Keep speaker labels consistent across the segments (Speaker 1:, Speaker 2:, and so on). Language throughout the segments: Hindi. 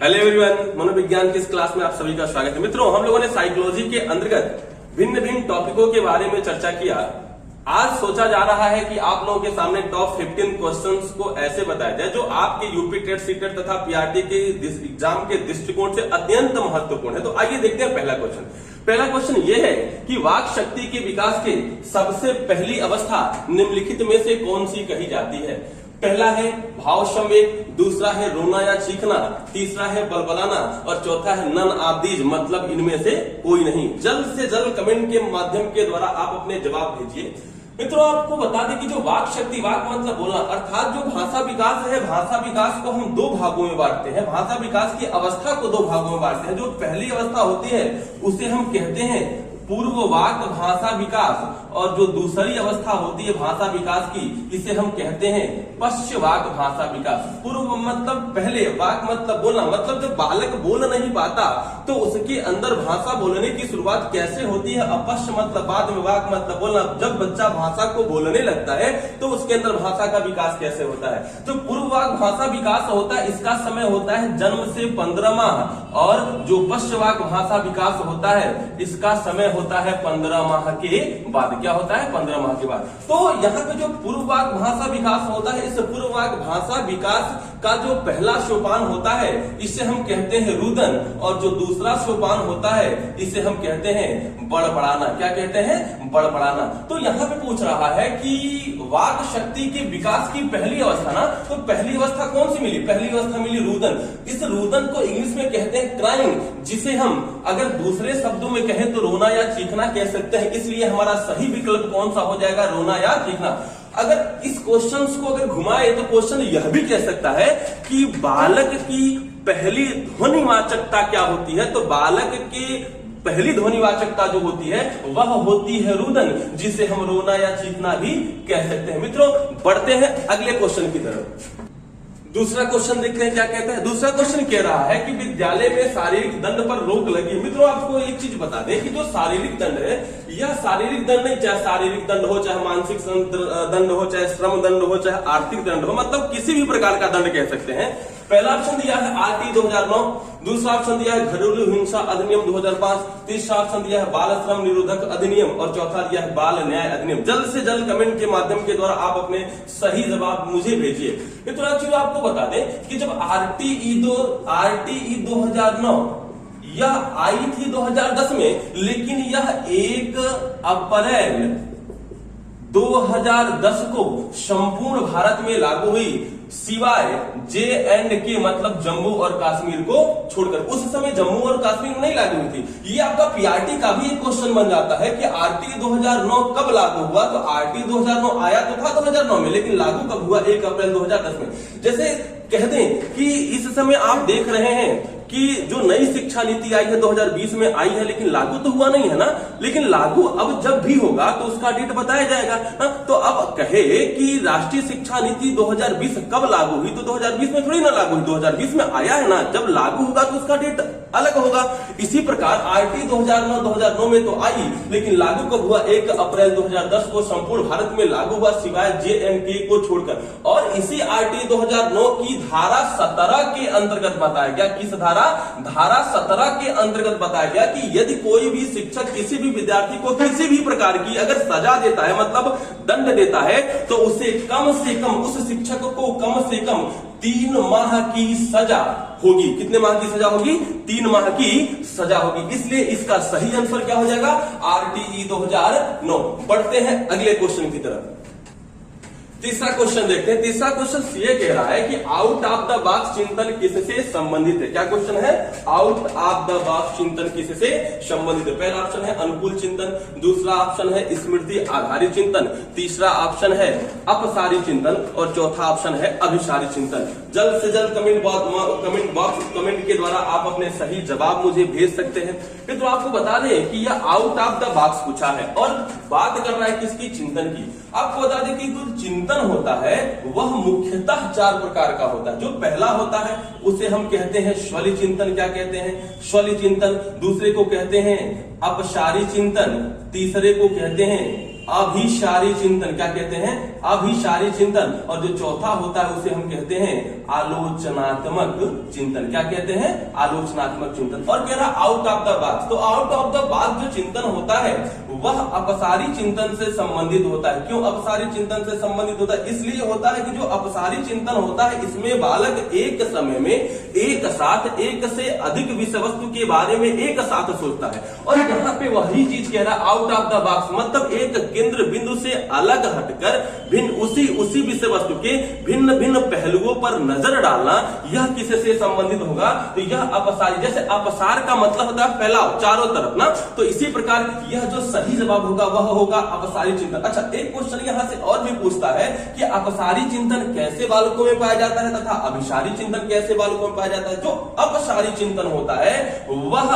Speaker 1: हेलो एवरीवन, मनोविज्ञान की इस क्लास में आप सभी का स्वागत है। मित्रों, हम लोगों ने साइकोलॉजी के अंतर्गत भिन्न भिन्न टॉपिकों के बारे में चर्चा किया। आज सोचा जा रहा है कि आप लोगों के सामने टॉप 15 क्वेश्चंस को ऐसे बताया जाए जो आपके यूपी टेट, सीटेट तथा पीआरटी के एग्जाम के दृष्टिकोण से अत्यंत महत्वपूर्ण है। तो आइए देखते हैं पहला क्वेश्चन। पहला क्वेश्चन यह है कि वाक शक्ति के विकास के सबसे पहली अवस्था निम्नलिखित में से कौन सी कही जाती है? पहला है भाव संवेग, दूसरा है रोना या चीखना, तीसरा है बलबलाना और चौथा है नन ऑफ दीज, मतलब इनमें से कोई नहीं। जल्द से जल्द कमेंट के माध्यम के द्वारा आप अपने जवाब भेजिए। मित्रों, आपको बता दें कि जो वाक शक्ति, वाक मतलब बोलना, अर्थात जो भाषा विकास है, भाषा विकास को हम दो भागों में बांटते हैं। भाषा विकास की अवस्था को दो भागों में बांटते हैं। जो पहली अवस्था होती है उसे हम कहते हैं पूर्व वाक भाषा विकास, और जो दूसरी अवस्था होती है भाषा विकास की, इसे हम कहते हैं पश्च वाक भाषा विकास। पूर्व मतलब पहले, वाक मतलब बोलना, मतलब जब बालक बोल नहीं पाता तो उसके अंदर भाषा बोलने की शुरुआत कैसे होती है। अपश्च मतलब बाद में, वाक मतलब बोलना, जब बच्चा भाषा को बोलने लगता है तो उसके अंदर भाषा का विकास कैसे होता है। जो पूर्व वाक भाषा विकास होता है इसका समय होता है जन्म से 15 माह, और जो पश्च वाक भाषा विकास होता है इसका समय होता है 15 माह के बाद। क्या होता है? 15 माह के बाद। तो यहाँ पे जो पूर्ववाक भाषा विकास होता है, इस पूर्ववाक भाषा विकास का जो पहला सोपान होता है इसे हम कहते हैं रुदन, और जो दूसरा सोपान होता है इसे हम कहते हैं बड़बड़ाना। क्या कहते हैं? बड़बड़ाना। तो यहाँ पे पूछ रहा है कि वाक शक्ति के विकास की पहली अवस्था ना, तो पहली अवस्था कौन सी मिली? पहली अवस्था मिली रुदन। इस रुदन को इंग्लिश में कहते हैं क्राइंग, जिसे हम अगर दूसरे शब्दों में कहें तो रोना या चीखना कह सकते हैं। इसलिए हमारा सही विकल्प कौन सा हो जाएगा? रोना या चीखना। अगर इस क्वेश्चन को अगर घुमाए तो क्वेश्चन यह भी कह सकता है कि बालक की पहली ध्वनिवाचकता क्या होती है। तो बालक की पहली ध्वनिवाचकता जो होती है वह होती है रुदन, जिसे हम रोना या चीखना भी कह सकते हैं। मित्रों, बढ़ते हैं अगले क्वेश्चन की तरफ। दूसरा क्वेश्चन देखते हैं क्या कहता है। दूसरा क्वेश्चन कह रहा है कि विद्यालय में शारीरिक दंड पर रोक लगी। मित्रों, आपको एक चीज बता दें कि जो शारीरिक दंड है, यह शारीरिक दंड नहीं, चाहे शारीरिक दंड हो, चाहे मानसिक दंड हो, चाहे श्रम दंड हो, चाहे आर्थिक दंड हो, मतलब किसी भी प्रकार का दंड कह सकते हैं। पहला ऑप्शन दिया है आरटी 2009, दूसरा ऑप्शन दिया है घरेलू हिंसा अधिनियम 2005, तीसरा ऑप्शन दिया है बाल श्रम निरोधक अधिनियम, और चौथा दिया है बाल न्याय अधिनियम। जल्द से जल्द कमेंट के माध्यम के द्वारा आप अपने सही जवाब मुझे भेजिए। मित्रों, चीज आपको बता दें कि जब आरटीई 2009 यह आई थी 2010 में, लेकिन यह 1 अप्रैल 2010 को संपूर्ण भारत में लागू हुई, सिवाय J&K मतलब जम्मू और कश्मीर को छोड़कर। उस समय जम्मू और कश्मीर में नहीं लागू हुई थी। ये आपका पीआरटी का भी एक क्वेश्चन बन जाता है कि आरटी 2009 कब लागू हुआ। तो आरटी 2009 आया तो था 2009 में, लेकिन लागू कब हुआ? 1 अप्रैल 2010 में। जैसे कह दें कि इस समय आप देख रहे हैं कि जो नई शिक्षा नीति आई है 2020 में आई है, लेकिन लागू तो हुआ नहीं है ना। लेकिन लागू अब जब भी होगा तो उसका डेट बताया जाएगा ना। तो अब कहे कि राष्ट्रीय शिक्षा नीति 2020 कब लागू हुई, तो 2020 में थोड़ी ना लागू हुई, 2020 में आया है ना। जब लागू होगा तो उसका डेट अलग होगा। इसी प्रकार आरटी 2009 में तो आई, लेकिन लागू कब हुआ? 1 अप्रैल 2010 को संपूर्ण भारत में लागू हुआ, सिवाय J&K को छोड़कर। और इसी आरटी 2009 की धारा 17 के अंतर्गत बताया गया। किस धारा? धारा 17 के अंतर्गत बताया गया कि यदि कोई भी शिक्षक किसी भी विद्यार्थी को किसी भी प्रकार की अगर सजा देता है, मतलब दंड देता है, तो उसे कम से कम, उस शिक्षक को कम से कम 3 माह की सजा होगी। कितने माह की सजा होगी? 3 माह की सजा होगी। इसलिए इसका सही आंसर क्या हो जाएगा? आरटीई 2009। बढ़ते हैं अगले क्वेश्चन की तरफ। तीसरा क्वेश्चन देखते हैं। तीसरा क्वेश्चन ये कह रहा है कि आउट ऑफ द बॉक्स चिंतन किससे संबंधित है। क्या क्वेश्चन है? आउट ऑफ द बॉक्स चिंतन किससे संबंधित है। पहला ऑप्शन है अनुकूल चिंतन, दूसरा ऑप्शन है स्मृति आधारित चिंतन, तीसरा ऑप्शन है अपसारी चिंतन, और चौथा ऑप्शन है अभिसारी चिंतन। जल्द से जल्द कमेंट के द्वारा आप अपने सही जवाब मुझे भेज सकते हैं। फिर तो आपको बता दें कि यह आउट ऑफ द बॉक्स पूछा है और बात कर रहा है किसकी? चिंतन की। आपको बता दें कि जो चिंतन होता है वह मुख्यतः 4 प्रकार का होता है। जो पहला होता है उसे हम कहते हैं स्वली चिंतन। क्या कहते हैं? स्वली चिंतन। दूसरे को कहते हैं अपसारी चिंतन, तीसरे को कहते हैं अभिसारी चिंतन। क्या कहते हैं? अभिसारी चिंतन। और जो चौथा होता है उसे हम कहते हैं आलोचनात्मक चिंतन। क्या कहते हैं? आलोचनात्मक चिंतन। और कह रहा आउट ऑफ द बॉक्स। तो आउट ऑफ द बॉक्स जो चिंतन होता है वह अपसारी चिंतन से संबंधित होता है। क्यों अपसारी चिंतन से संबंधित होता है? इसलिए होता है कि जो अपसारी चिंतन होता है इसमें बालक एक समय में एक साथ एक से अधिक विषय वस्तु के बारे में एक साथ सोचता है। और यहाँ पे वही चीज कह रहा है आउट ऑफ द बॉक्स, मतलब एक केंद्र बिंदु से अलग हटकर भिन्न उसी विषय वस्तु के भिन्न भिन्न पहलुओं पर नजर डालना, यह किससे संबंधित होगा? तो यह अपसारी। जैसे अपसार का मतलब होता है फैलाव चारों तरफ ना, तो इसी प्रकार यह जो सही जवाब होगा वह होगा अपसारी चिंतन। अच्छा, एक क्वेश्चन यहां से और भी पूछता है कि अपसारी चिंतन कैसे बालकों में पाया जाता है तथा अभिसारी चिंतन कैसे बालकों में पाया जाता है? जो अपसारी चिंतन होता है वह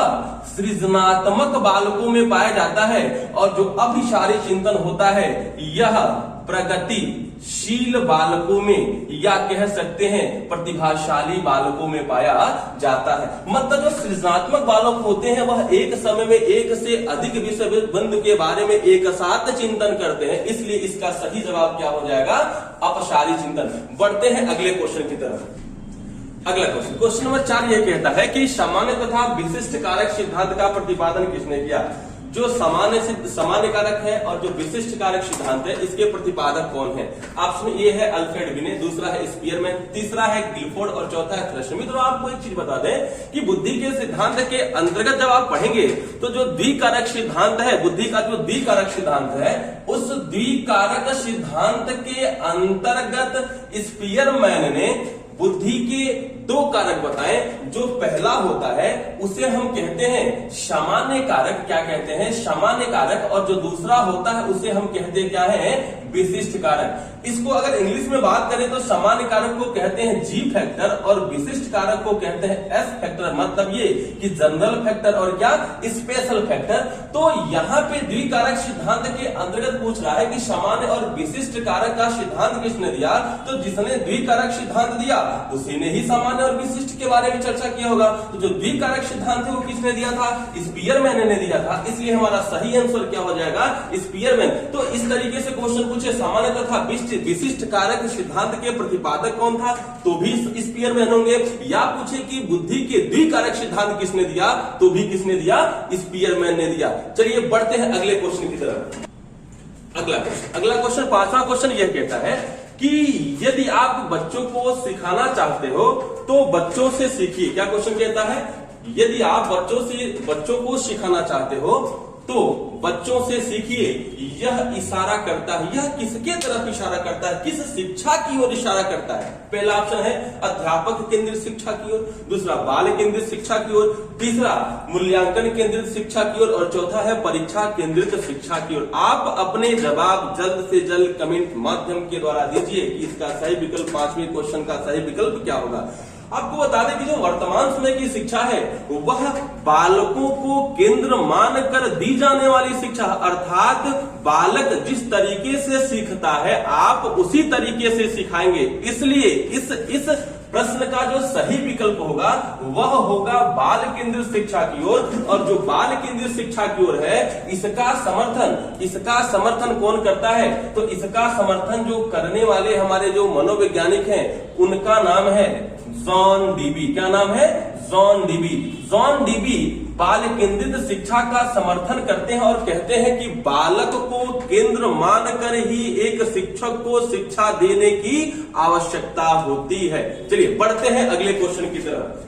Speaker 1: सृजनात्मक बालकों में पाया जाता है और जो अभिसारी चिंतन होता है यह प्रगतिशील बालकों में या कह सकते हैं प्रतिभाशाली बालकों में पाया जाता है। मतलब जो सृजनात्मक बालक होते हैं वह एक समय में एक से अधिक विषय वस्तु के बारे में एक साथ चिंतन करते हैं, इसलिए इसका सही जवाब क्या हो जाएगा? अपसारी चिंतन। बढ़ते हैं अगले क्वेश्चन की तरफ। अगला क्वेश्चन नंबर 4 यह कहता है कि सामान्य तथा विशिष्ट कारक सिद्धांत का प्रतिपादन किसने किया? जो सामान्य कारक है और जो विशिष्ट कारक सिद्धांत है इसके प्रतिपादक कौन है? ऑप्शन ए है अल्फ्रेड बिने, दूसरा है स्पीयरमैन, तीसरा है गिलफोर्ड और चौथा है थ्रशर। मित्रों आपको एक चीज बता दें कि बुद्धि के सिद्धांत के अंतर्गत जब आप पढ़ेंगे तो जो द्विकारक सिद्धांत है, बुद्धि का जो द्विकारक सिद्धांत है, उस द्विकारक सिद्धांत के अंतर्गत स्पीयरमैन ने बुद्धि के 2 कारक बताए। जो पहला होता है उसे हम कहते हैं सामान्य कारक। क्या कहते हैं? सामान्य कारक। और जो दूसरा होता है उसे हम कहते हैं क्या है? विशिष्ट कारक। इसको अगर इंग्लिश में बात करें तो सामान्य कारक को कहते हैं जी फैक्टर और विशिष्ट कारक को कहते हैं एस फैक्टर। मतलब ये कि जनरल फैक्टर और क्या स्पेशल फैक्टर। तो यहाँ पे द्विकारक सिद्धांत के अंतर्गत पूछ रहा है कि सामान्य और विशिष्ट कारक का सिद्धांत किसने दिया? तो जिसने द्विकारक सिद्धांत दिया उसी ने ही सामान्य और विशिष्ट के बारे में चर्चा किया होगा। तो जो द्विकारक सिद्धांत है वो किसने दिया था? स्पीयरमैन ने दिया था। इसलिए हमारा सही आंसर क्या हो जाएगा? स्पीयरमैन। तो इस तरीके से क्वेश्चन पूछे सामान्य तथा विशिष्ट कारक सिद्धांत के प्रतिपादक कौन था? तो भी स्पीयरमैन होंगे। या पूछे कि बुद्धि के द्विकारक सिद्धांत किसने दिया? तो भी किसने दिया? स्पीयरमैन ने दिया। चलिए बढ़ते हैं अगले क्वेश्चन की तरफ। अगला क्वेश्चन 5वां क्वेश्चन यह कहता है कि यदि आप बच्चों को सिखाना चाहते हो तो बच्चों से सीखिए। क्या क्वेश्चन कहता है? यदि आप बच्चों को सिखाना चाहते हो तो बच्चों से सीखिए। यह इशारा करता है, यह किसके तरफ इशारा करता है? किस शिक्षा की ओर इशारा करता है? पहला ऑप्शन है अध्यापक केंद्रित शिक्षा की ओर, दूसरा बाल केंद्रित शिक्षा की ओर, तीसरा मूल्यांकन केंद्रित शिक्षा की ओर और चौथा है परीक्षा केंद्रित शिक्षा की ओर। आप अपने जवाब जल्द से जल्द कमेंट माध्यम के द्वारा दीजिए कि इसका सही विकल्प 5वें क्वेश्चन का सही विकल्प क्या होगा। आपको बता दें कि जो वर्तमान समय की शिक्षा है वह बालकों को केंद्र मानकर दी जाने वाली शिक्षा, अर्थात बालक जिस तरीके से सीखता है आप उसी तरीके से सिखाएंगे। इसलिए इस प्रश्न का जो सही विकल्प होगा वह होगा बाल केंद्रित शिक्षा की ओर। और जो बाल केंद्रित शिक्षा की ओर है इसका समर्थन कौन करता है? तो इसका समर्थन जो करने वाले हमारे जो मनोवैज्ञानिक हैं उनका नाम है जॉन डीबी। क्या नाम है? John dB. जॉन डीबी बाल केंद्रित शिक्षा का समर्थन करते हैं और कहते हैं कि बालक को केंद्र मानकर ही एक शिक्षक को शिक्षा देने की आवश्यकता होती है। चलिए बढ़ते हैं अगले क्वेश्चन की तरफ।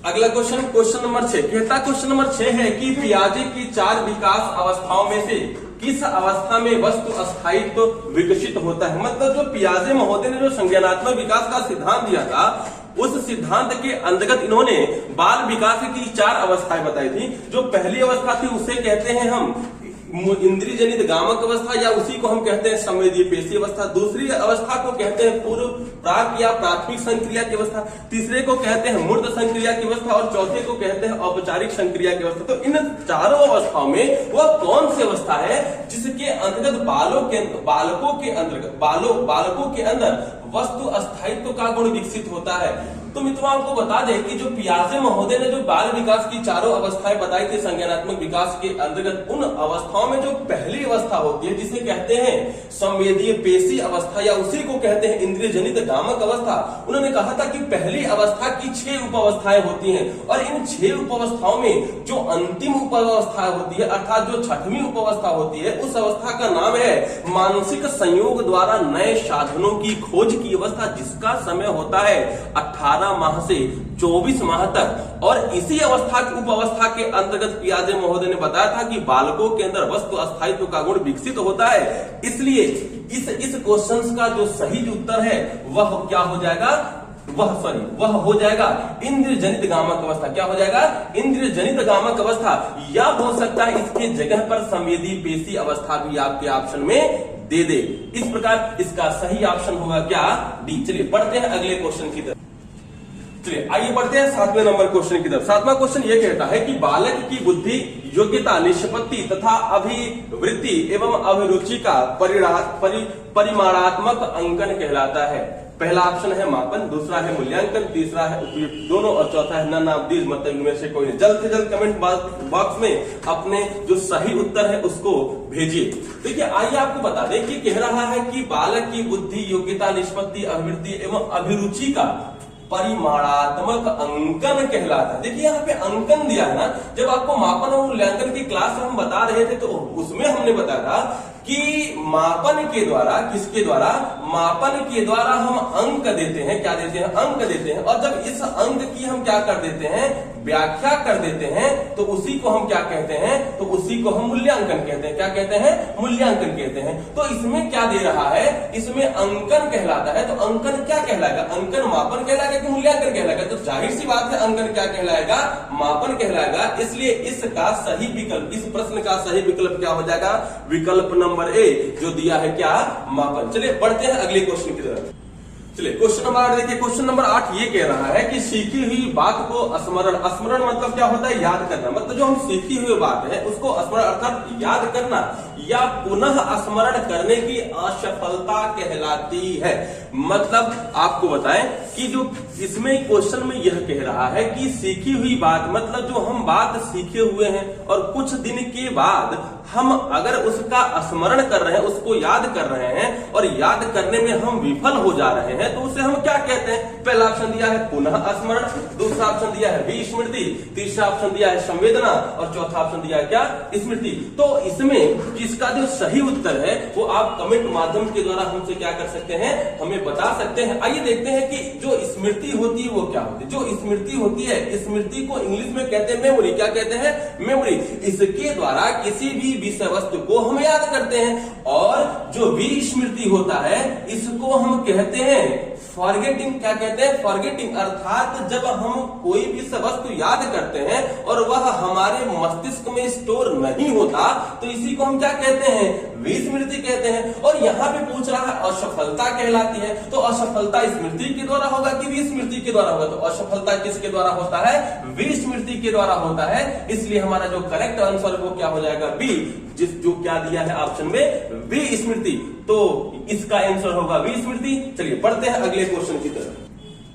Speaker 1: अगला क्वेश्चन नंबर 6 कहता, क्वेश्चन नंबर 6 है कि पियाजे की 4 विकास अवस्थाओं में से किस अवस्था में वस्तु स्थायित्व विकसित होता है? मतलब जो पियाजे महोदय ने जो संज्ञानात्मक विकास का सिद्धांत दिया था उस सिद्धांत के अंतर्गत इन्होंने बाल विकास की 4 अवस्थाएं बताई थी। जो पहली अवस्था थी उसे कहते हैं हम इंद्रिय जनित गामक अवस्था या उसी को हम कहते हैं संवेदी पेशी अवस्था। दूसरी अवस्था को कहते हैं पूर्व प्राक या प्राथमिक संक्रिया की अवस्था। तीसरे को कहते हैं मूर्त संक्रिया की अवस्था और चौथे को कहते हैं औपचारिक संक्रिया की अवस्था। तो इन चारों अवस्थाओं में वह कौन सी अवस्था है जिसके अंतर्गत बालकों के अंदर वस्तु अस्थायित्व का गुण विकसित होता है। तो मित्रों आपको बता दें कि जो पियाजे महोदय ने जो बाल विकास की चारों अवस्थाएं बताई थी संज्ञानात्मक विकास के अंतर्गत, उन अवस्थाओं में जो पहली अवस्था होती है जिसे कहते हैं संवेदीय पेशी अवस्था या उसी को कहते हैं इंद्रिय जनित गामक अवस्था, उन्होंने कहा था कि पहली अवस्था की 6 उप अवस्थाएं होती हैं और इन 6 उप अवस्थाओं में जो अंतिम उप अवस्था होती है अर्थात जो 6वीं उप अवस्था होती है उस अवस्था का नाम है मानसिक संयोग द्वारा नए साधनों की खोज की अवस्था, जिसका समय होता है 18 माह से 24 माह तक। और इसी अवस्था की उप अवस्था के अंतर्गत पियाजे महोदय ने बताया था कि बालकों के अंदर वस्तु अस्थायित्व का गुण विकसित होता है। इसलिए इस क्वेश्चन का जो सही उत्तर है वह क्या हो जाएगा, वह हो जाएगा इंद्रिय जनित गामक अवस्था। क्या हो जाएगा, इंद्रिय जनित गामक अवस्था, या हो सकता है इसके जगह पर संवेदी पेशी अवस्था भी आपके ऑप्शन में दे दे। इस प्रकार इसका सही ऑप्शन होगा क्या, डी। चलिए बढ़ते हैं अगले क्वेश्चन की तरफ। चलिए आइए बढ़ते हैं 7वें नंबर क्वेश्चन की तरफ। 7वां क्वेश्चन ये कहता है कि बालक की बुद्धि, योग्यता, निष्पत्ति तथा अभिवृत्ति एवं अभिरुचि का परिमाणात्मक अंकन कहलाता है। पहला ऑप्शन है मापन, दूसरा है मूल्यांकन, तीसरा है उपयुक्त दोनों और चौथा है नन ऑफ दीज, मतलब इनमें से कोई नहीं। जल्द से जल्द कमेंट बॉक्स में अपने जो सही उत्तर है उसको भेजिए। देखिए आइए आपको बता दें कि कह रहा है कि बालक की बुद्धि, योग्यता, निष्पत्ति, अभिवृत्ति एवं अभिरुचि का परिमाणात्मक अंकन कहलाता है। देखिए यहाँ पे अंकन दिया है ना, जब आपको मापन और मूल्यांकन की क्लास में हम बता रहे थे तो उसमें हमने बताया था कि मापन के द्वारा, किसके द्वारा, मापन के द्वारा हम अंक देते हैं। क्या देते हैं, अंक देते हैं। और जब इस अंक की हम क्या कर देते हैं, व्याख्या कर देते हैं, तो उसी को हम क्या कहते हैं, तो उसी को हम मूल्यांकन कहते हैं। क्या कहते हैं, मूल्यांकन कहते हैं। तो इसमें क्या दे रहा है, इसमें अंकन कहलाता है। तो अंकन क्या कहलाएगा, अंकन मापन कहलाएगा कि मूल्यांकन कहलाएगा। तो जाहिर सी बात है अंकन क्या कहलाएगा, मापन कहलाएगा। इसलिए इसका सही विकल्प, इस प्रश्न का सही विकल्प क्या हो जाएगा, विकल्प नंबर ए जो दिया है क्या, मापन। चलिए बढ़ते हैं अगले क्वेश्चन की तरफ। चलिए क्वेश्चन नंबर 8 देखिए। क्वेश्चन नंबर 8 ये कह रहा है कि सीखी हुई बात को स्मरण, स्मरण मतलब क्या होता है, याद करना। मतलब जो हम सीखी हुई बात है उसको स्मरण अर्थात याद करना या पुनः स्मरण करने की असफलता कहलाती है। मतलब आपको बताएं कि जो इसमें क्वेश्चन में यह कह रहा है कि सीखी हुई बात मतलब जो हम बात सीखे हुए हैं और कुछ दिन के बाद हम अगर उसका स्मरण कर रहे हैं, उसको याद कर रहे हैं और याद करने में हम विफल हो जा रहे हैं, तो उसे हम क्या कहते हैं। पहला ऑप्शन दिया है पुनः स्मरण, दूसरा ऑप्शन दिया है विस्मृति, तीसरा ऑप्शन दिया है संवेदना और चौथा ऑप्शन दिया है क्या, स्मृति। तो इसमें इसका जो सही उत्तर है वो आप कमेंट माध्यम के द्वारा हमसे क्या कर सकते हैं, हमें बता सकते हैं। आइए देखते हैं कि जो स्मृति होती है वो क्या होती है। जो स्मृति होती है, स्मृति को इंग्लिश में कहते हैं मेमोरी। क्या कहते हैं, मेमोरी। इसके द्वारा किसी भी विषय वस्तु को हम याद करते हैं। और जो विस्मृति होता है इसको हम कहते हैं फॉरगेटिंग। क्या कहते हैं, फॉरगेटिंग। अर्थात जब हम कोई भी वस्तु याद करते हैं और वह हमारे मस्तिष्क में स्टोर नहीं होता तो इसी को हम क्या कहते हैं, विस्मृति कहते हैं। और यहाँ पे पूछ रहा है असफलता कहलाती है, तो असफलता स्मृति के द्वारा होगा कि विस्मृति के द्वारा होगा। तो असफलता किसके द्वारा होता है, विस्मृति के द्वारा होता है। इसलिए हमारा जो करेक्ट आंसर वो क्या हो जाएगा, बी, जो क्या दिया है ऑप्शन में, विस्मृति। तो इसका आंसर होगा विस्मृति। चलिए बढ़ते हैं अगले क्वेश्चन की तरफ।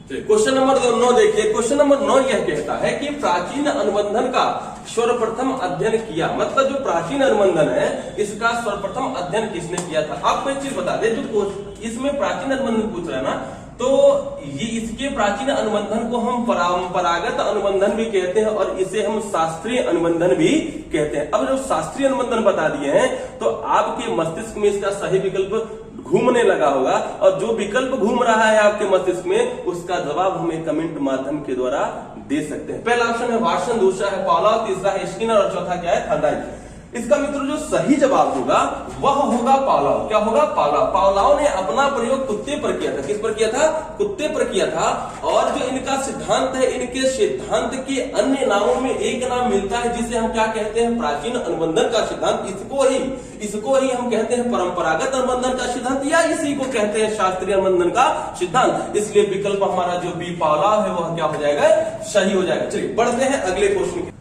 Speaker 1: चलिए क्वेश्चन नंबर 9 देखिए। क्वेश्चन नंबर 9 यह कहता है कि प्राचीन अनुबंधन का सर्वप्रथम अध्ययन किया। मतलब जो प्राचीन अनुबंधन है इसका सर्वप्रथम अध्ययन किसने किया था। आपको एक चीज बता दें, जो इसमें प्राचीन अनुबंधन पूछ रहा है ना, तो ये इसके प्राचीन अनुबंधन को हम परंपरागत अनुबंधन भी कहते हैं और इसे हम शास्त्रीय अनुबंधन भी कहते हैं। अब जो शास्त्रीय अनुबंधन बता दिए हैं तो आपके मस्तिष्क में इसका सही विकल्प घूमने लगा होगा और जो विकल्प घूम रहा है आपके मस्तिष्क में उसका जवाब हमें कमेंट माध्यम के द्वारा दे सकते हैं। पहला ऑप्शन है वाटसन, दूसरा है पावलोव, तीसरा है स्किनर और चौथा क्या है, थर्डाइक। इसका मित्र जो सही जवाब होगा वह होगा पावलोव। क्या होगा, पावलोव। पावलोव ने अपना प्रयोग कुत्ते पर किया था। किस पर किया था, कुत्ते पर किया था। और जो इनका सिद्धांत है, इनके सिद्धांत के अन्य नामों में एक नाम मिलता है जिसे हम क्या कहते हैं, प्राचीन अनुबंधन का सिद्धांत। इसको ही हम कहते हैं परंपरागत अनुबंधन का सिद्धांत या इसी को कहते हैं शास्त्रीय अनुबंधन का सिद्धांत। इसलिए विकल्प हमारा जो बी पावलोव है वह क्या हो जाएगा, सही हो जाएगा। चलिए बढ़ते हैं अगले क्वेश्चन।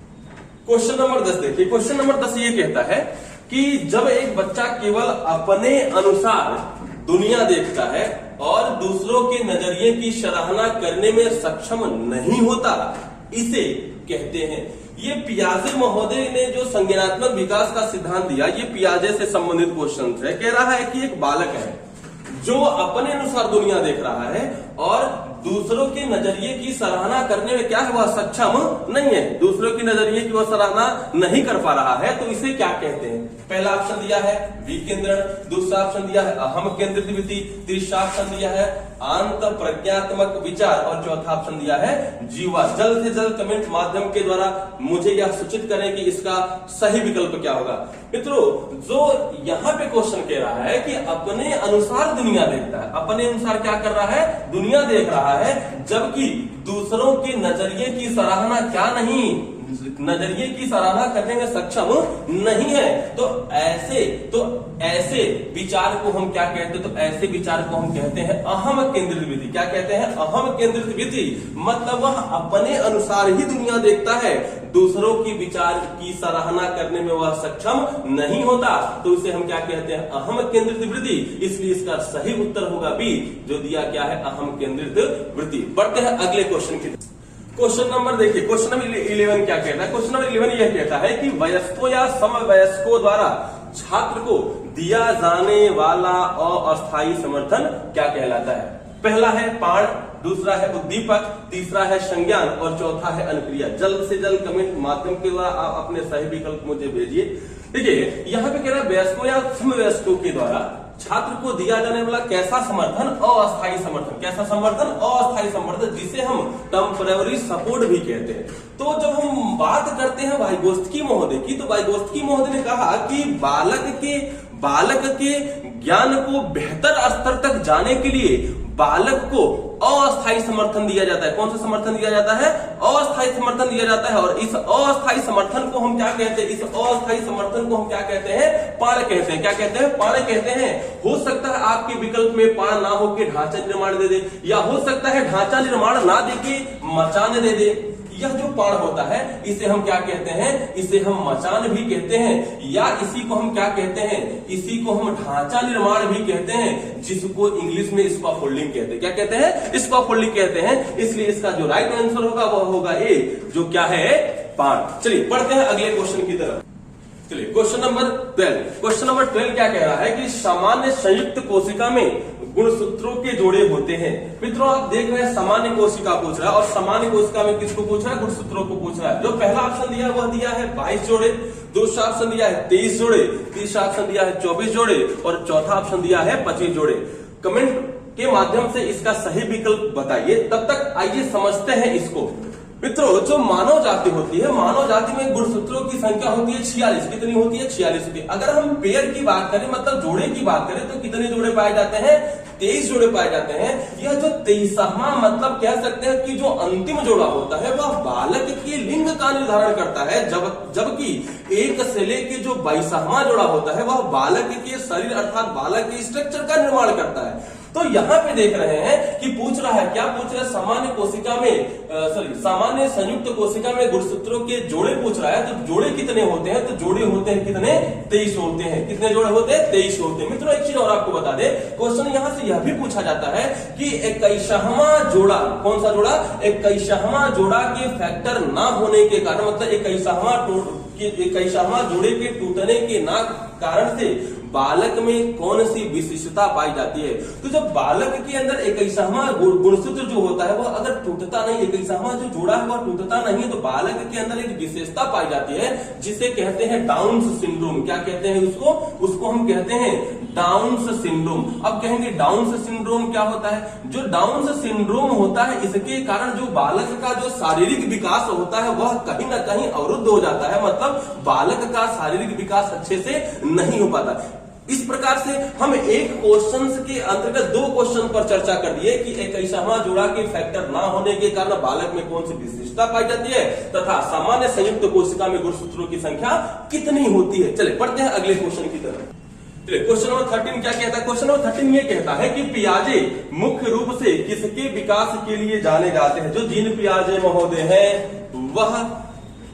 Speaker 1: क्वेश्चन नंबर 10 देखिए। क्वेश्चन नंबर 10 ये कहता है कि जब एक बच्चा केवल अपने अनुसार दुनिया देखता है और दूसरों के नजरिए की सराहना करने में सक्षम नहीं होता, इसे कहते हैं। ये पियाजे महोदय ने जो संज्ञानात्मक विकास का सिद्धांत दिया, ये पियाजे से संबंधित क्वेश्चन है। कह रहा है कि एक बालक है जो अपने अनुसार दुनिया देख रहा है और दूसरों के नजरिए की सराहना करने में क्या है, वह सक्षम नहीं है, दूसरों के नजरिए की वह सराहना नहीं कर पा रहा है, तो इसे क्या कहते हैं? पहला ऑप्शन दिया है विकेंद्रण, दूसरा ऑप्शन दिया है अहम केंद्रित वृत्ति, तीसरा ऑप्शन दिया है आंत प्रज्ञात्मक विचार और चौथा ऑप्शन दिया है जीवा। जल्द से जल्द कमेंट माध्यम के द्वारा मुझे यह सूचित करें कि इसका सही विकल्प क्या होगा। मित्रों, जो यहाँ पे क्वेश्चन कह रहा है कि अपने अनुसार दुनिया देखता है, अपने अनुसार क्या कर रहा है, दुनिया देख रहा है, जबकि दूसरों के नजरिए की सराहना क्या नहीं, नजरिए की सराहना करने में सक्षम नहीं है। तो ऐसे विचार को हम क्या कहते हैं? तो ऐसे विचार को हम कहते हैं अहम केंद्रित वृत्ति। क्या कहते हैं? अहम केंद्रित वृत्ति। मतलब वह अपने अनुसार ही दुनिया देखता है, दूसरों की विचार की सराहना करने में वह सक्षम नहीं होता, तो इसे हम क्या कहते हैं? अहम केंद्रित वृत्ति। इसलिए इसका सही उत्तर होगा बी, जो दिया क्या है, अहम केंद्रित वृत्ति। बढ़ते हैं अगले क्वेश्चन की। क्वेश्चन नंबर देखिए, क्वेश्चन नंबर 11 क्या कहता है? क्वेश्चन नंबर 11 यह कहता है कि वयस्कों या समवयस्कों द्वारा छात्र को दिया जाने वाला अस्थायी समर्थन क्या कहलाता है? पहला है पाण, दूसरा है उद्दीपक, तीसरा है संज्ञान और चौथा है अनुक्रिया। जल्द से जल्द कमेंट माध्यम के द्वारा आप अपने सही विकल्प मुझे भेजिए। देखिए यहाँ पे कह रहा है वयस्कों या समवयस्कों के द्वारा छात्र को दिया जाने वाला कैसा समर्थन? अस्थायी समर्थन। कैसा समर्थन? अस्थायी समर्थन, जिसे हम टेम्परेरी सपोर्ट भी कहते हैं। तो जब हम बात करते हैं वाइगोत्स्की महोदय की, तो वाइगोत्स्की महोदय ने कहा कि बालक के ज्ञान को बेहतर स्तर तक जाने के लिए बालक को अस्थायी समर्थन दिया जाता है। कौन सा समर्थन दिया जाता है? अस्थायी समर्थन दिया जाता है। और इस अस्थायी समर्थन को हम क्या कहते हैं? इस अस्थायी समर्थन को हम क्या कहते हैं? पाण कहते हैं। क्या कहते हैं? पाण कहते हैं। हो सकता है आपके विकल्प में पाण ना होकर ढांचा निर्माण दे दे, या हो सकता है ढांचा निर्माण ना देके मचान दे दे। यह जो पाण होता है इसे हम क्या कहते हैं? इसे हम मचान भी कहते हैं, या इसी को हम क्या कहते हैं? इसी को हम ढांचा निर्माण भी कहते हैं, जिसको इंग्लिश में स्कैफोल्डिंग कहते हैं। क्या कहते हैं? स्कैफोल्डिंग कहते हैं। इसलिए इसका जो राइट आंसर होगा वह होगा ए, जो क्या है? पाण। चलिए बढ़ते हैं अगले क्वेश्चन की तरफ। चलिए क्वेश्चन नंबर 12। क्वेश्चन नंबर 12 क्या कह रहा है कि सामान्य संयुक्त कोशिका में गुणसूत्रों के जोड़े होते हैं। मित्रों आप देख रहे हैं सामान्य कोशिका पूछ रहा है, और सामान्य कोशिका में किसको पूछ रहा है? गुणसूत्रों को पूछ रहा है। जो पहला ऑप्शन दिया वह दिया है 22 जोड़े, दूसरा ऑप्शन दिया है 23 जोड़े, तीसरा ऑप्शन दिया है 24 जोड़े और चौथा ऑप्शन दिया है 25 जोड़े। कमेंट के माध्यम से इसका सही विकल्प बताइए। तब तक आइए समझते हैं इसको। मित्रों, जो मानव जाति होती है, मानव जाति में गुणसूत्रों की संख्या होती है 46। कितनी होती है? 46 होती है। अगर हम पेयर की बात करें, मतलब जोड़े की बात करें, तो कितने जोड़े पाए जाते हैं? 23 जोड़े पाए जाते हैं। यह जो 23वां मतलब कह सकते हैं कि जो अंतिम जोड़ा होता है वह बालक के लिंग का निर्धारण करता है, जबकि 1 से लेकर जो 22वां जोड़ा होता है वह बालक के शरीर अर्थात बालक के स्ट्रक्चर का निर्माण करता है। तो यहाँ पे देख रहे हैं कि पूछ रहा है, क्या पूछ रहा है? सामान्य कोशिका में सामान्य संयुक्त कोशिका में गुणसूत्रों के जोड़े पूछ रहा है। तो जोड़े कितने होते हैं? तो जोड़े होते हैं कितने? 23 होते हैं। कितने जोड़े होते हैं? 23 होते हैं। मित्रों एक चीज और आपको बता दे, क्वेश्चन यहाँ से यह भी पूछा जाता है कि 21वां जोड़ा, कौन सा जोड़ा? 21वां जोड़ा के फैक्टर ना होने के कारण, मतलब 21वां जोड़े के टूटने के ना कारण से बालक में कौन सी विशिष्टता पाई जाती है? तो जब बालक के अंदर 21वां गुणसूत्र जो होता है वह अगर टूटता नहीं, 21वां जो जोड़ा है वह टूटता नहीं है, तो बालक के अंदर एक विशेषता पाई जाती है जिसे कहते हैं डाउन्स सिंड्रोम। क्या कहते हैं उसको? उसको हम कहते हैं डाउन्स सिंड्रोम। अब कहेंगे डाउन्स सिंड्रोम क्या होता है? जो डाउन्स सिंड्रोम होता है इसके कारण जो बालक का जो शारीरिक विकास होता है वह कहीं ना कहीं अवरुद्ध हो जाता है, मतलब बालक का शारीरिक विकास अच्छे से नहीं हो पाता। इस प्रकार से हम एक क्वेश्चन के अंतर्गत 2 क्वेश्चन पर चर्चा कर दिए कि 21वां जोड़ा के फैक्टर ना होने के कारण बालक में कौन सी विशेषता पाई जाती है तथा सामान्य संयुक्त कोशिका में गुणसूत्रों की संख्या कितनी होती है। चले बढ़ते हैं अगले क्वेश्चन की तरफ। क्वेश्चन नंबर 13 क्या कहता है? क्वेश्चन नंबर 13 ये कहता है कि पियाजे मुख्य रूप से किसके विकास के लिए जाने जाते हैं? जो जीन पियाजे महोदय हैं वह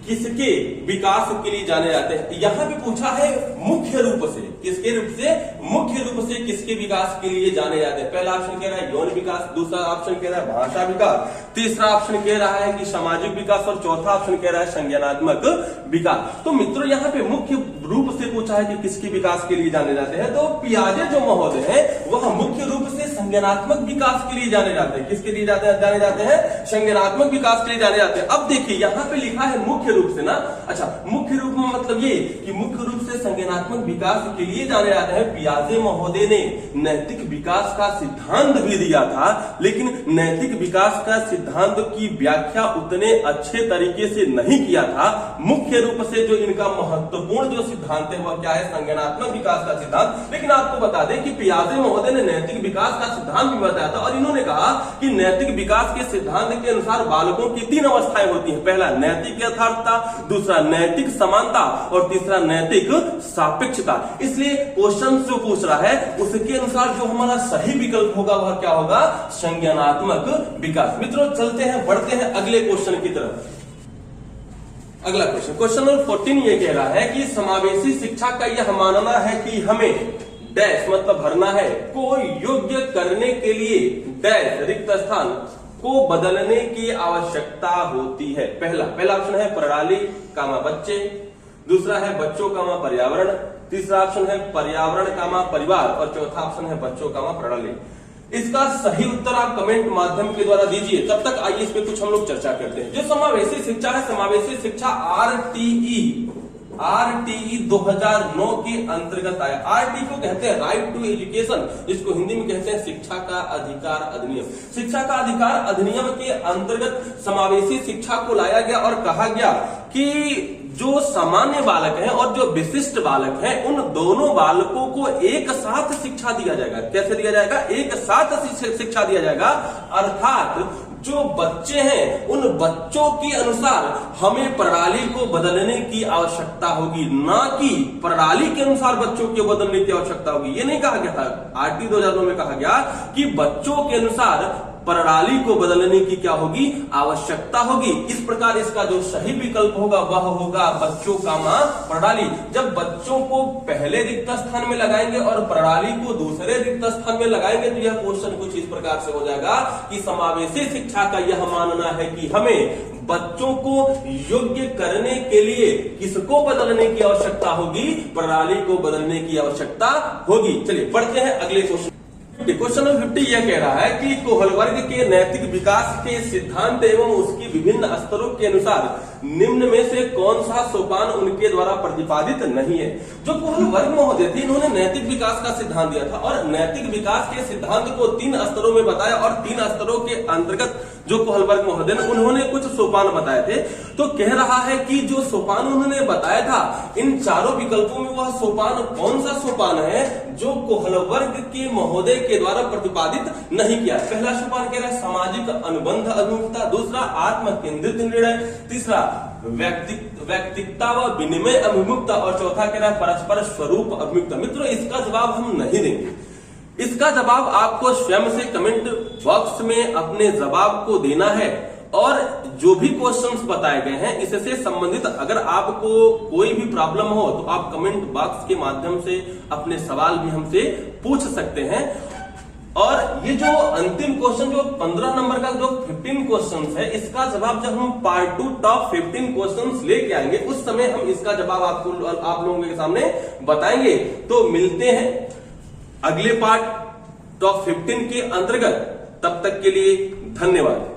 Speaker 1: किसके विकास के लिए जाने जाते हैं? यहां पे पूछा है मुख्य रूप से, किसके रूप से? मुख्य रूप से किसके विकास के लिए जाने जाते हैं? पहला ऑप्शन कह रहा है यौन विकास, दूसरा ऑप्शन कह रहा है भाषा विकास, तीसरा ऑप्शन कह रहा है कि सामाजिक विकास और चौथा ऑप्शन कह रहा है संज्ञानात्मक विकास। तो मित्रों यहाँ पे मुख्य रूप से पूछा है कि किसके विकास के लिए जाने जाते हैं, तो पियाजे जो महोदय हैं वह मुख्य रूप से संज्ञानात्मक विकास के लिए जाने जाते हैं। किसके लिए जाने जाते हैं? संज्ञानात्मक विकास के लिए जाने जाते हैं। अब देखिए यहाँ पे लिखा है मुख्य रूप से ना, अच्छा मुख्य रूप में मतलब ये कि मुख्य रूप से संज्ञानात्मक विकास के लिए जाने जाते हैं। पियाजे महोदय ने नैतिक विकास का सिद्धांत भी दिया था, लेकिन नैतिक विकास का सिद्धांत की व्याख्या उतने अच्छे तरीके से नहीं किया था। मुख्य रूप से जो इनका महत्वपूर्ण जो सिद्धांत है वह क्या है? संज्ञानात्मक विकास का सिद्धांत। लेकिन आपको बता दें कि पियाजे महोदय ने नैतिक विकास का सिद्धांत भी बताया था और इन्होंने कहा कि नैतिक विकास के सिद्धांत के अनुसार बालकों की 3 अवस्थाएं होती हैं। पहला नैतिक यथार्थता, दूसरा नैतिक समानता और तीसरा नैतिक सापेक्षता। इसलिए क्वेश्चन जो पूछ रहा है उसके अनुसार जो हमारा सही विकल्प होगा वह क्या होगा? संज्ञानात्मक विकास। मित्रों चलते हैं, बढ़ते हैं अगले क्वेश्चन की तरफ। अगला क्वेश्चन नंबर 14 ये कह रहा है कि समावेशी शिक्षा का यह मानना है कि हमें डैश मतलब भरना है को योग्य करने के लिए डैश रिक्त स्थान को बदलने की आवश्यकता होती है। पहला ऑप्शन है प्रणाली कामा बच्चे, दूसरा है बच्चों कामा पर्यावरण, तीसरा ऑप्शन है पर्यावरण कामा परिवार और चौथा ऑप्शन है बच्चों कामा प्रणाली। इसका सही उत्तर आप कमेंट माध्यम के द्वारा दीजिए। तब तक आइए इस पे कुछ हम लोग चर्चा करते हैं। जो समावेशी शिक्षा है, समावेशी शिक्षा आरटीई 2009 के अंतर्गत आया। आरटी को कहते हैं राइट टू एजुकेशन, जिसको हिंदी में कहते हैं शिक्षा का अधिकार अधिनियम। शिक्षा का अधिकार अधिनियम के अंतर्गत समावेशी शिक्षा को लाया गया और कहा गया कि जो सामान्य बालक हैं और जो विशिष्ट बालक हैं उन दोनों बालकों को एक साथ शिक्षा दिया जाएगा। कैसे दिया जाएगा? एक साथ शिक्षा दिया जाएगा। अर्थात जो बच्चे हैं उन बच्चों के अनुसार हमें प्रणाली को बदलने की आवश्यकता होगी, ना कि प्रणाली के अनुसार बच्चों को बदलने की आवश्यकता होगी। ये नहीं कहा गया था, आरटी 2009 में कहा गया कि बच्चों के अनुसार प्रणाली को बदलने की क्या होगी? आवश्यकता होगी। इस प्रकार इसका जो सही विकल्प होगा वह होगा बच्चों कामा प्रणाली। जब बच्चों को पहले रिक्त स्थान में लगाएंगे और प्रणाली को दूसरे रिक्त स्थान में लगाएंगे तो यह क्वेश्चन कुछ इस प्रकार से हो जाएगा कि समावेशी शिक्षा का यह मानना है कि हमें बच्चों को योग्य करने के लिए किसको बदलने की आवश्यकता होगी? प्रणाली को बदलने की आवश्यकता होगी। चलिए बढ़ते हैं अगले क्वेश्चन। क्वेश्चन नंबर 50 यह कह रहा है कि कोहलवर्ग के नैतिक विकास के सिद्धांत एवं उसकी विभिन्न स्तरों के अनुसार निम्न में से कौन सा सोपान उनके द्वारा प्रतिपादित नहीं है? जो कोहलवर्ग महोदय थे इन्होंने नैतिक विकास का सिद्धांत दिया था और नैतिक विकास के सिद्धांत को 3 स्तरों में बताया और 3 स्तरों के अंतर्गत जो कोहलवर्ग महोदय ने उन्होंने कुछ सोपान बताए थे। तो कह रहा है कि जो सोपान उन्होंने बताया था इन चारों विकल्पों में वह सोपान कौन सा सोपान है जो कोहलवर्ग के महोदय के द्वारा प्रतिपादित नहीं किया? पहला सोपान कह रहा है सामाजिक अनुबंध अभिमुखता, दूसरा आत्म केंद्रित निर्णय, तीसरा व्यक्तिगता व विनिमय अभिमुखता और चौथा कह रहा है परस्पर स्वरूप अभिमुखता। मित्रों इसका जवाब हम नहीं देंगे, इसका जवाब आपको स्वयं से कमेंट बॉक्स में अपने जवाब को देना है। और जो भी क्वेश्चंस बताए गए हैं इससे संबंधित अगर आपको कोई भी प्रॉब्लम हो तो आप कमेंट बॉक्स के माध्यम से अपने सवाल भी हमसे पूछ सकते हैं। और ये जो अंतिम क्वेश्चन जो 15 नंबर का जो 15 क्वेश्चंस है इसका जवाब जब हम पार्ट 2 टॉप 15 क्वेश्चंस लेके आएंगे उस समय हम इसका जवाब आप लोगों के सामने बताएंगे। तो मिलते हैं अगले पार्ट टॉप 15 के अंतर्गत। तब तक के लिए धन्यवाद।